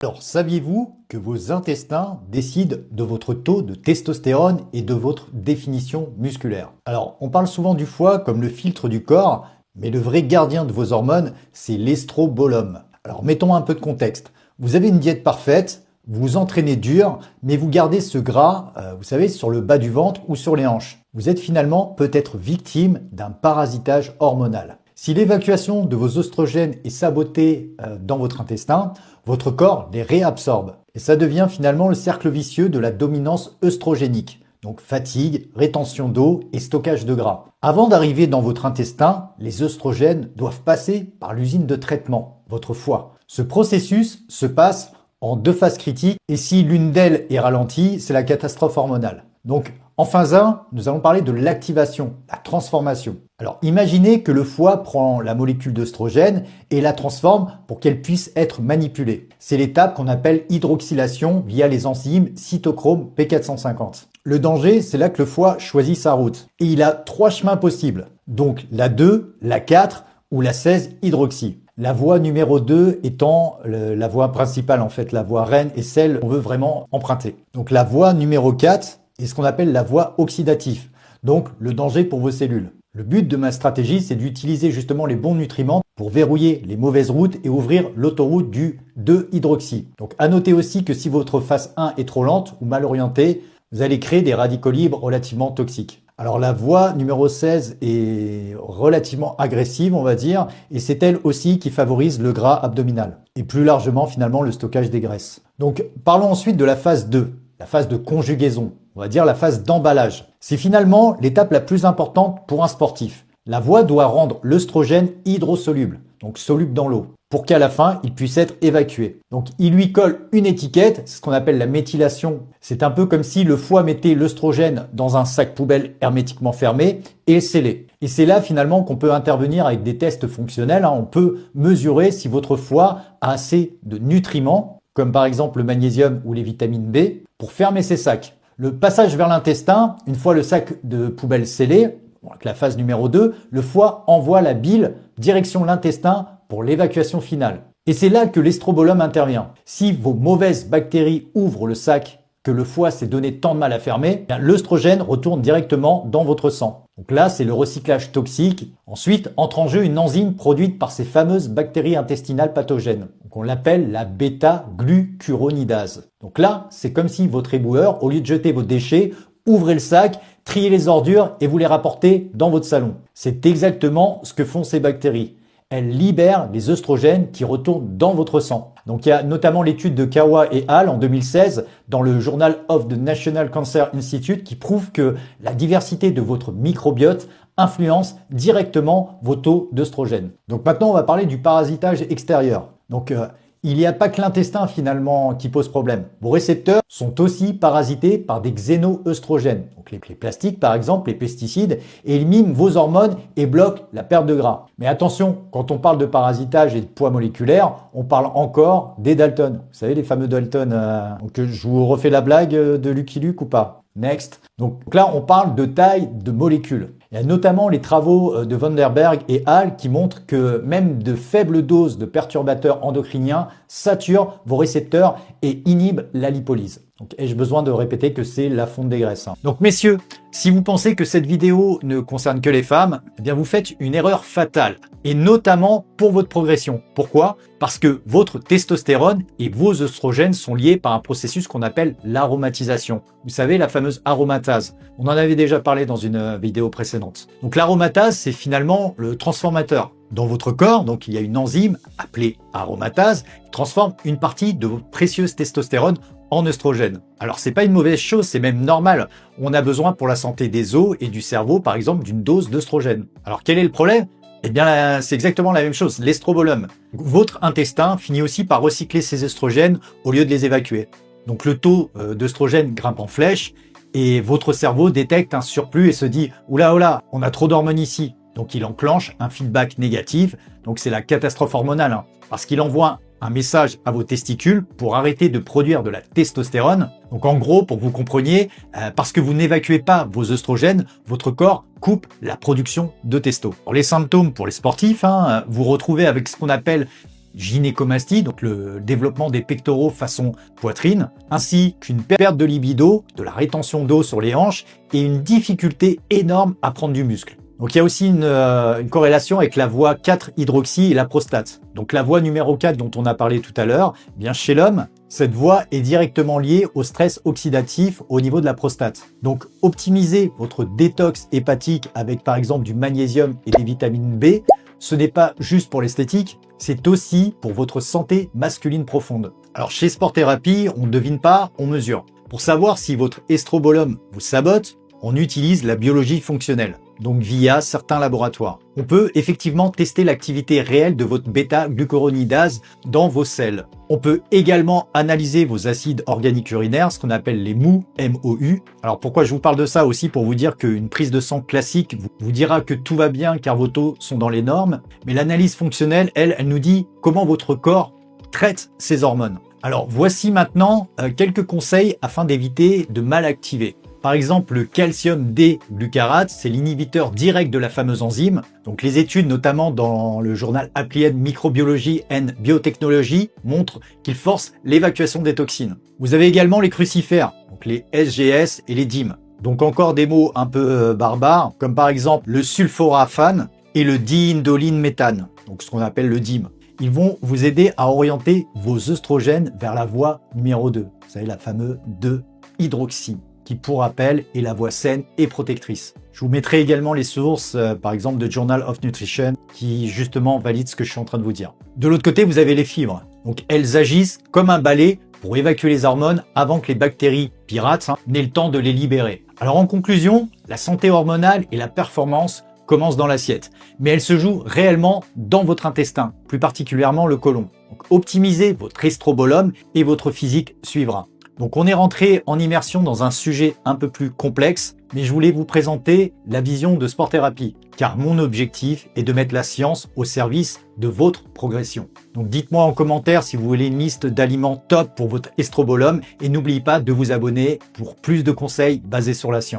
Alors, saviez-vous que vos intestins décident de votre taux de testostérone et de votre définition musculaire? Alors, on parle souvent du foie comme le filtre du corps, mais le vrai gardien de vos hormones, c'est l'estrobolum. Alors, mettons un peu de contexte. Vous avez une diète parfaite, vous vous entraînez dur, mais vous gardez ce gras, vous savez, sur le bas du ventre ou sur les hanches. Vous êtes finalement peut-être victime d'un parasitage hormonal. Si l'évacuation de vos oestrogènes est sabotée dans votre intestin, votre corps les réabsorbe. Et ça devient finalement le cercle vicieux de la dominance œstrogénique. Donc fatigue, rétention d'eau et stockage de gras. Avant d'arriver dans votre intestin, les œstrogènes doivent passer par l'usine de traitement, votre foie. Ce processus se passe en deux phases critiques et si l'une d'elles est ralentie, c'est la catastrophe hormonale. Donc en phase 1, nous allons parler de l'activation, la transformation. Alors imaginez que le foie prend la molécule d'œstrogène et la transforme pour qu'elle puisse être manipulée. C'est l'étape qu'on appelle hydroxylation via les enzymes cytochrome P450. Le danger, c'est là que le foie choisit sa route. Et il a trois chemins possibles. Donc la 2, la 4 ou la 16 hydroxy. La voie numéro 2 étant la voie principale, en fait, la voie reine et celle qu'on veut vraiment emprunter. Donc la voie numéro 4 est ce qu'on appelle la voie oxydative, donc le danger pour vos cellules. Le but de ma stratégie, c'est d'utiliser justement les bons nutriments pour verrouiller les mauvaises routes et ouvrir l'autoroute du 2-hydroxy. Donc à noter aussi que si votre phase 1 est trop lente ou mal orientée, vous allez créer des radicaux libres relativement toxiques. Alors la voie numéro 16 est relativement agressive, on va dire, et c'est elle aussi qui favorise le gras abdominal, et plus largement finalement le stockage des graisses. Donc parlons ensuite de la phase 2, la phase de conjugaison, on va dire la phase d'emballage. C'est finalement l'étape la plus importante pour un sportif. La voie doit rendre l'œstrogène hydrosoluble, donc soluble dans l'eau, pour qu'à la fin, il puisse être évacué. Donc il lui colle une étiquette, c'est ce qu'on appelle la méthylation. C'est un peu comme si le foie mettait l'œstrogène dans un sac poubelle hermétiquement fermé et scellé. Et c'est là finalement qu'on peut intervenir avec des tests fonctionnels. On peut mesurer si votre foie a assez de nutriments, comme par exemple le magnésium ou les vitamines B, pour fermer ces sacs. Le passage vers l'intestin, une fois le sac de poubelle scellé, donc la phase numéro 2, le foie envoie la bile direction l'intestin pour l'évacuation finale. Et c'est là que l'estrobolum intervient. Si vos mauvaises bactéries ouvrent le sac que le foie s'est donné tant de mal à fermer, l'œstrogène retourne directement dans votre sang. Donc là, c'est le recyclage toxique. Ensuite, entre en jeu une enzyme produite par ces fameuses bactéries intestinales pathogènes. Donc on l'appelle la bêta-glucuronidase. Donc là, c'est comme si votre éboueur, au lieu de jeter vos déchets, ouvrait le sac, triait les ordures et vous les rapportez dans votre salon. C'est exactement ce que font ces bactéries. Elles libèrent les œstrogènes qui retournent dans votre sang. Donc il y a notamment l'étude de Kawa et al. En 2016 dans le Journal of the National Cancer Institute qui prouve que la diversité de votre microbiote influence directement vos taux d'œstrogènes. Donc maintenant on va parler du parasitage extérieur. Donc il n'y a pas que l'intestin finalement qui pose problème. Vos récepteurs sont aussi parasités par des xénoœstrogènes, donc les plastiques par exemple, les pesticides, et ils miment vos hormones et bloquent la perte de gras. Mais attention, quand on parle de parasitage et de poids moléculaire, on parle encore des Dalton. Vous savez les fameux Dalton. Donc je vous refais la blague de Lucky Luke ou pas? Next. Donc là on parle de taille de molécules. Il y a notamment les travaux de Vanderberg et al. Qui montrent que même de faibles doses de perturbateurs endocriniens saturent vos récepteurs et inhibent la lipolyse. Donc, ai-je besoin de répéter que c'est la fonte des graisses? Donc messieurs, si vous pensez que cette vidéo ne concerne que les femmes, eh bien vous faites une erreur fatale. Et notamment pour votre progression. Pourquoi? Parce que votre testostérone et vos œstrogènes sont liés par un processus qu'on appelle l'aromatisation. Vous savez, la fameuse aromatase. On en avait déjà parlé dans une vidéo précédente. Donc l'aromatase, c'est finalement le transformateur. Dans votre corps, donc il y a une enzyme appelée aromatase qui transforme une partie de votre précieuse testostérone en œstrogène. Alors c'est pas une mauvaise chose, c'est même normal. On a besoin pour la santé des os et du cerveau, par exemple, d'une dose d'œstrogène. Alors quel est le problème? Eh bien, c'est exactement la même chose, l'estrobolum. Votre intestin finit aussi par recycler ces œstrogènes au lieu de les évacuer. Donc le taux d'œstrogène grimpe en flèche et votre cerveau détecte un surplus et se dit « Oula, oula, on a trop d'hormones ici ». Donc il enclenche un feedback négatif, donc c'est la catastrophe hormonale, parce qu'il envoie un message à vos testicules pour arrêter de produire de la testostérone. Donc en gros, pour que vous compreniez, parce que vous n'évacuez pas vos œstrogènes, votre corps coupe la production de testo. Pour les symptômes pour les sportifs, vous retrouvez avec ce qu'on appelle gynécomastie, donc le développement des pectoraux façon poitrine, ainsi qu'une perte de libido, de la rétention d'eau sur les hanches et une difficulté énorme à prendre du muscle. Donc il y a aussi une corrélation avec la voie 4-hydroxy et la prostate. Donc la voie numéro 4 dont on a parlé tout à l'heure, eh bien chez l'homme, cette voie est directement liée au stress oxydatif au niveau de la prostate. Donc optimiser votre détox hépatique avec par exemple du magnésium et des vitamines B, ce n'est pas juste pour l'esthétique, c'est aussi pour votre santé masculine profonde. Alors chez Sport Thérapie, on ne devine pas, on mesure. Pour savoir si votre estrobolum vous sabote, on utilise la biologie fonctionnelle, donc via certains laboratoires. On peut effectivement tester l'activité réelle de votre bêta-glucuronidase dans vos selles. On peut également analyser vos acides organiques urinaires, ce qu'on appelle les MOU, MOU. Alors pourquoi je vous parle de ça aussi? Pour vous dire qu'une prise de sang classique vous dira que tout va bien car vos taux sont dans les normes, mais l'analyse fonctionnelle, elle nous dit comment votre corps traite ces hormones. Alors voici maintenant quelques conseils afin d'éviter de mal activer. Par exemple, le calcium D-glucarate, c'est l'inhibiteur direct de la fameuse enzyme. Donc les études, notamment dans le journal Applied Microbiology and Biotechnology, montrent qu'il force l'évacuation des toxines. Vous avez également les crucifères, donc les SGS et les DIM. Donc encore des mots un peu barbares, comme par exemple le sulforaphane et le diindoline méthane, donc ce qu'on appelle le DIM. Ils vont vous aider à orienter vos œstrogènes vers la voie numéro 2, vous savez, la fameuse 2-hydroxy. Qui, pour rappel, est la voie saine et protectrice. Je vous mettrai également les sources, par exemple, de Journal of Nutrition, qui justement valident ce que je suis en train de vous dire. De l'autre côté, vous avez les fibres. Donc, elles agissent comme un balai pour évacuer les hormones avant que les bactéries pirates n'aient le temps de les libérer. Alors, en conclusion, la santé hormonale et la performance commencent dans l'assiette, mais elle se joue réellement dans votre intestin, plus particulièrement le côlon. Donc, optimisez votre estrobolum et votre physique suivra. Donc on est rentré en immersion dans un sujet un peu plus complexe, mais je voulais vous présenter la vision de Sport Thérapie, car mon objectif est de mettre la science au service de votre progression. Donc dites-moi en commentaire si vous voulez une liste d'aliments top pour votre estrobolum et n'oubliez pas de vous abonner pour plus de conseils basés sur la science.